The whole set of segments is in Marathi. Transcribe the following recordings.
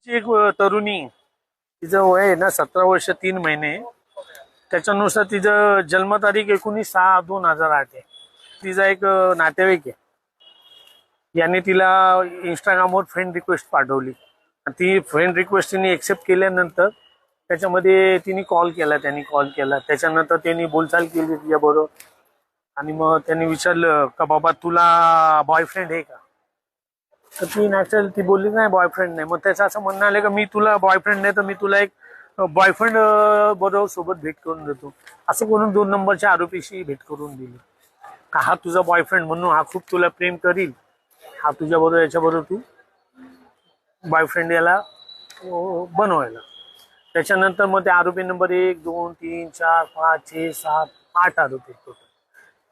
एक तरुणी, तिचं वय आहे ना 17 वर्ष 3 महिने. त्याच्यानुसार तिचं जन्मतारीख 19/6/2008 आहे. तिचा एक नातेवाईक आहे, याने तिला इंस्टाग्रामवर फ्रेंड रिक्वेस्ट पाठवली. ती फ्रेंड रिक्वेस्ट तिने एक्सेप्ट केल्यानंतर त्याच्यामध्ये तिने कॉल केला, त्याच्यानंतर त्यांनी बोलचाल केली तिच्याबरोबर. आणि मग त्यांनी विचारलं का बाबा तुला बॉयफ्रेंड आहे का? तर ती नॅचरल ती बोलली नाही बॉयफ्रेंड नाही. मग त्याचं असं म्हणणं आलं का मी तुला बॉयफ्रेंड नाही तर मी तुला एक बॉयफ्रेंड बरोबर सोबत भेट करून देतो. असं करून 2 नंबरच्या आरोपीशी भेट करून दिली. का हा तुझा बॉयफ्रेंड म्हणून हा खूप तुला प्रेम करील, हा तुझ्याबरोबर याच्याबरोबर तू बॉयफ्रेंड याला बनवायला. त्याच्यानंतर मग ते आरोपी नंबर 1 2 3 4 5 6 7 8 आरोपी टोटल.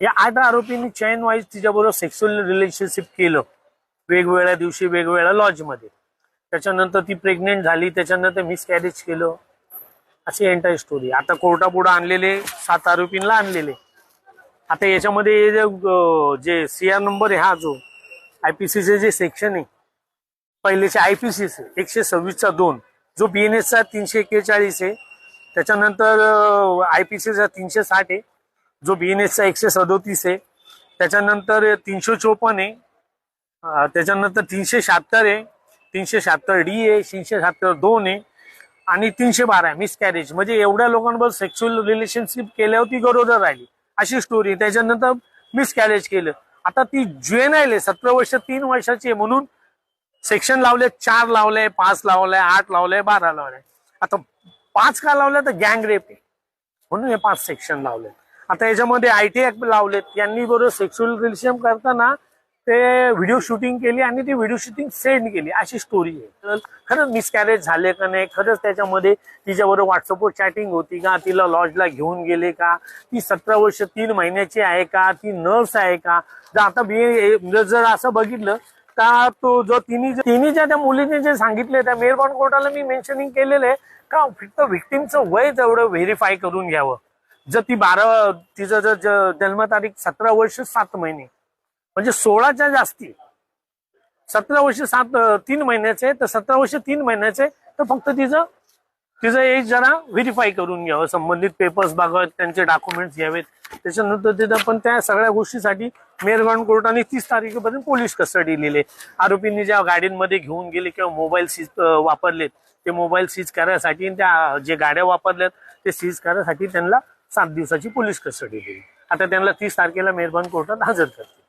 या 8 आरोपींनी चेन वाईज तिच्याबरोबर सेक्शुअल रिलेशनशिप केलं, वेगवेगळ्या दिवशी वेगवेगळ्या लॉजमध्ये. त्याच्यानंतर ती प्रेग्नेंट झाली, त्याच्यानंतर मिसकॅरेज केलं. अशी एंटायर स्टोरी. आता कोर्टापुढे आणलेले 7 आरोपींना आणलेले. आता याच्यामध्ये जे CR नंबर आहे, हा जो IPCचे जे सेक्शन आहे, पहिलेचे IPCचे 126/2, जो BNSचा 341 आहे, त्याच्यानंतर IPCचा 360 आहे, जो BNSचा 137 आहे, त्याच्यानंतर 354 आहे, त्याच्यानंतर 376 आहे, 376D आहे, 376(2) आहे आणि 312 आहे मिसकॅरेज. म्हणजे एवढ्या लोकांबरोबर सेक्शुअल रिलेशनशिप केल्यावर ती गरोदर राहिली, अशी स्टोरी. त्याच्यानंतर मिसकॅरेज केलं. आता ती जुएनाईल आहे, 17 वर्ष 3 वर्षाची आहे, म्हणून सेक्शन लावले, 4 लावले, 5 लावले, 8 लावले, 12 लावले. आता 5 का लावले तर गँग रेप आहे म्हणून हे 5 सेक्शन लावले. आता याच्यामध्ये IT ऍक्ट लावलेत. यांनी बरोबर सेक्शुअल रिलेशन करताना ते व्हिडिओ शूटिंग केली आणि ती व्हिडिओ शूटिंग सेंड केली, अशी स्टोरी आहे. तर खरंच मिसकॅरेज झाले का नाही, खरंच त्याच्यामध्ये तिच्याबरोबर व्हॉट्सअपवर चॅटिंग होती का, तिला लॉजला घेऊन गेले का, ती 17 वर्ष 3 महिन्याची आहे का, ती नर्स आहे का. जर आता जर असं बघितलं का, तो जो तिने ज्या त्या मुलीने जे सांगितले त्या मेहरबान कोर्टाला मी मेन्शनिंग केलेलं आहे का, फक्त व्हिक्टिमचं वय तेवढं व्हेरीफाय करून घ्यावं. जर ती तिचं जर जन्मतारीख 17 वर्ष 7 महिने म्हणजे 16च्या जास्ती, 17 वर्ष 3 महिन्याचे तर 17 वर्ष 3 महिन्याचे, तर फक्त तिचं एज जरा व्हेरीफाय करून घ्यावं. संबंधित पेपर्स बघावेत, त्यांचे डॉक्युमेंट्स घ्यावेत. त्याच्यानंतर तिथं पण त्या सगळ्या गोष्टीसाठी मेहरबान कोर्टाने 30 तारखेपर्यंत पोलीस कस्टडी लिहिले. आरोपींनी ज्या गाडींमध्ये घेऊन गेले किंवा मोबाईल सीज वापरलेत, ते मोबाईल सीज करायसाठी, त्या जे गाड्या वापरल्यात ते सीज करायसाठी त्यांना 7 दिवसाची पोलीस कस्टडी दिली. आता त्यांना 30 तारखेला मेहरबान कोर्टात हजर करते.